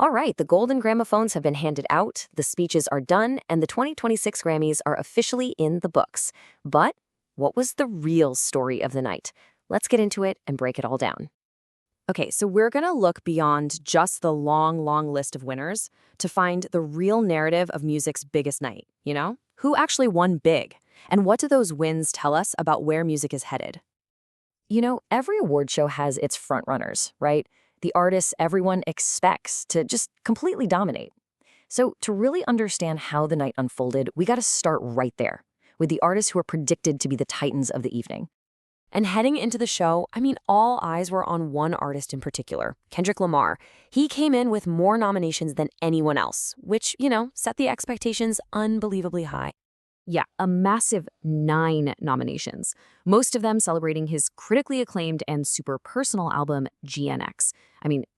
All right, the golden gramophones have been handed out, the speeches are done, and the 2026 Grammys are officially in the books. But what was the real story of the night? Let's get into it and break it all down. Okay, so we're going to look beyond just the long list of winners to find the real narrative of music's biggest night, you know? Who actually won big? And what do those wins tell us about where music is headed? You know, every award show has its frontrunners, right? The artists everyone expects to just completely dominate. So to really understand how the night unfolded, we got to start right there, with the artists who are predicted to be the titans of the evening. And heading into the show, all eyes were on one artist in particular, Kendrick Lamar. He came in with more nominations than anyone else, which, set the expectations unbelievably high. Yeah, a massive 9 nominations, most of them celebrating his critically acclaimed and super personal album, GNX.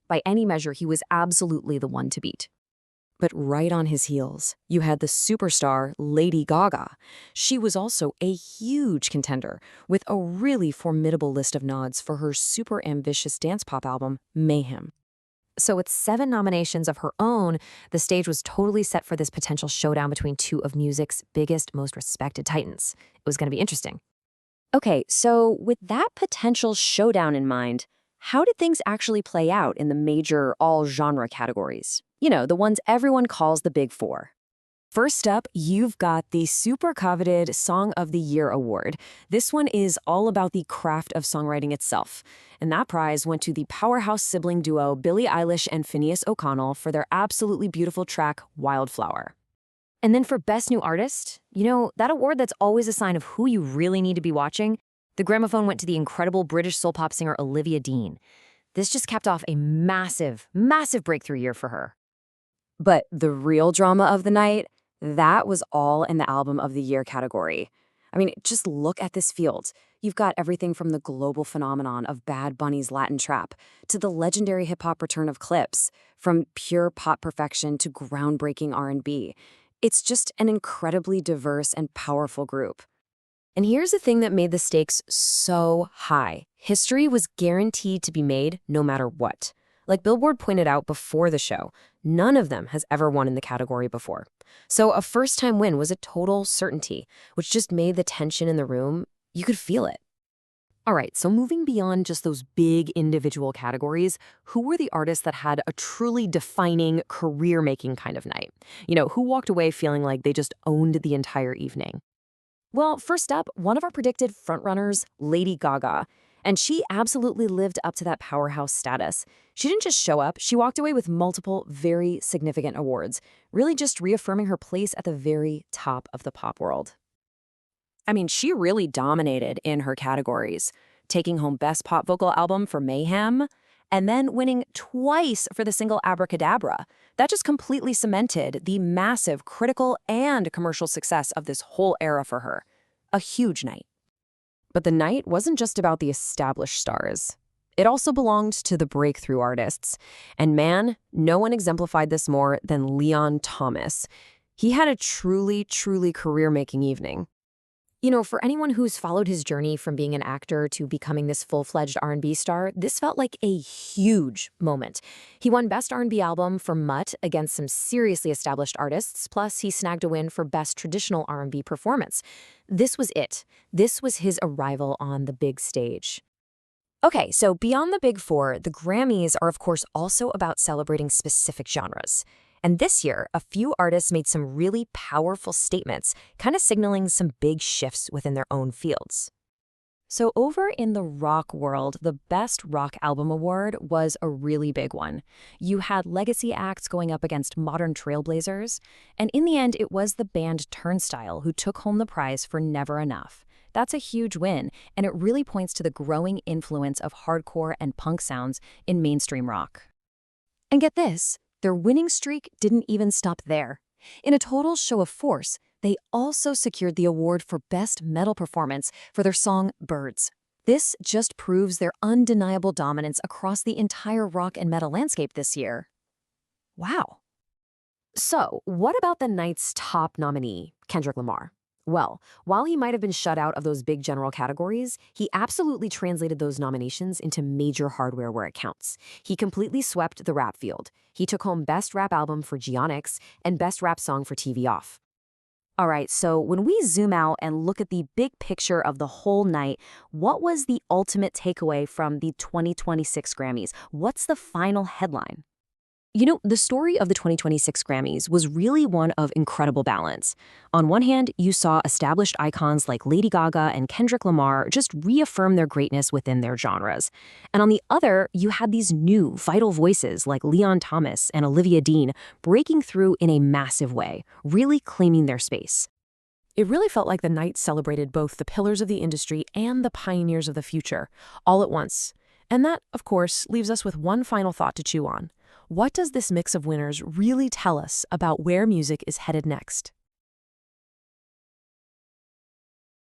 By any measure, he was absolutely the one to beat. But right on his heels, you had the superstar Lady Gaga. She was also a huge contender, with a really formidable list of nods for her super ambitious dance pop album, Mayhem. So with 7 nominations of her own, the stage was totally set for this potential showdown between two of music's biggest, most respected titans. It was going to be interesting. Okay, so with that potential showdown in mind, how did things actually play out in the major all-genre categories? The ones everyone calls the Big Four. First up, you've got the super coveted Song of the Year award. This one is all about the craft of songwriting itself. And that prize went to the powerhouse sibling duo Billie Eilish and FINNEAS for their absolutely beautiful track, Wildflower. And then for Best New Artist, that award that's always a sign of who you really need to be watching, the gramophone went to the incredible British soul pop singer Olivia Dean. This just capped off a massive breakthrough year for her. But the real drama of the night, that was all in the Album of the Year category. Just look at this field. You've got everything from the global phenomenon of Bad Bunny's Latin trap to the legendary hip-hop return of Clips, from pure pop perfection to groundbreaking R&B. It's just an incredibly diverse and powerful group. And here's the thing that made the stakes so high. History was guaranteed to be made no matter what. Like Billboard pointed out before the show, none of them has ever won in the category before. So a first-time win was a total certainty, which just made the tension in the room, you could feel it. All right, so moving beyond just those big individual categories, who were the artists that had a truly defining, career-making kind of night? Who walked away feeling like they just owned the entire evening? Well, first up, one of our predicted frontrunners, Lady Gaga. And she absolutely lived up to that powerhouse status. She didn't just show up, she walked away with multiple very significant awards, really just reaffirming her place at the very top of the pop world. She really dominated in her categories, taking home Best Pop Vocal Album for Mayhem, and then winning twice for the single Abracadabra. That just completely cemented the massive critical and commercial success of this whole era for her. A huge night. But the night wasn't just about the established stars. It also belonged to the breakthrough artists. And man, no one exemplified this more than Leon Thomas. He had a truly career-making evening. For anyone who's followed his journey from being an actor to becoming this full-fledged R&B star, this felt like a huge moment. He won Best R&B Album for Mutt against some seriously established artists, plus he snagged a win for Best Traditional R&B Performance. This was it. This was his arrival on the big stage. Okay, so beyond the Big Four, the Grammys are of course also about celebrating specific genres. And this year, a few artists made some really powerful statements, kind of signaling some big shifts within their own fields. So over in the rock world, the Best Rock Album Award was a really big one. You had legacy acts going up against modern trailblazers, and in the end, it was the band Turnstile who took home the prize for Never Enough. That's a huge win, and it really points to the growing influence of hardcore and punk sounds in mainstream rock. And get this, their winning streak didn't even stop there. In a total show of force, they also secured the award for Best Metal Performance for their song Birds. This just proves their undeniable dominance across the entire rock and metal landscape this year. Wow. So, what about the night's top nominee, Kendrick Lamar? Well, while he might have been shut out of those big general categories, he absolutely translated those nominations into major hardware where it counts. He completely swept the rap field. He took home Best Rap Album for Geonix and Best Rap Song for TV Off. All right, so when we zoom out and look at the big picture of the whole night, what was the ultimate takeaway from the 2026 Grammys? What's the final headline? The story of the 2026 Grammys was really one of incredible balance. On one hand, you saw established icons like Lady Gaga and Kendrick Lamar just reaffirm their greatness within their genres. And on the other, you had these new, vital voices like Leon Thomas and Olivia Dean breaking through in a massive way, really claiming their space. It really felt like the night celebrated both the pillars of the industry and the pioneers of the future, all at once. And that, of course, leaves us with one final thought to chew on. What does this mix of winners really tell us about where music is headed next?